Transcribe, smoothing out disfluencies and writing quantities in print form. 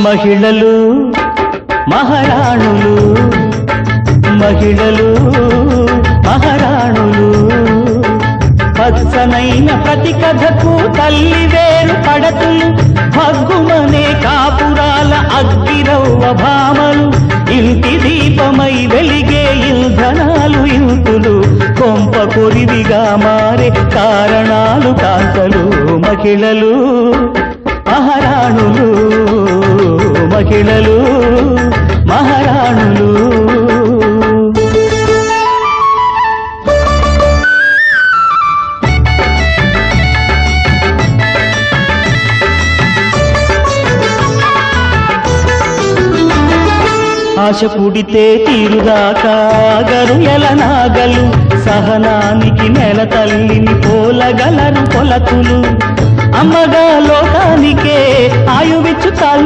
మహిళలు మహారాణులు, మహిళలు మహారాణులు, పచ్చనైన ప్రతి కథకు తల్లి వేరు పడతులు, భగ్గుమనే కాపురాల అగ్గిరవ్వ భామలు, ఇంటి దీపమై వెలిగే ఇంధనాలు ఇంతులు, కొంప కొరివిగా మారే కారణాలు కాంతలు. మహిళలు మహారాణులు, మహిళలు మహారాణులు. ఆశ పుడితే తీరుదాకా గరుయల నాగలు, సహనానికి నెల తల్లిని పోలగలరు కొలతులు, అమ్మగా లోకానికే ఆయువిచ్చు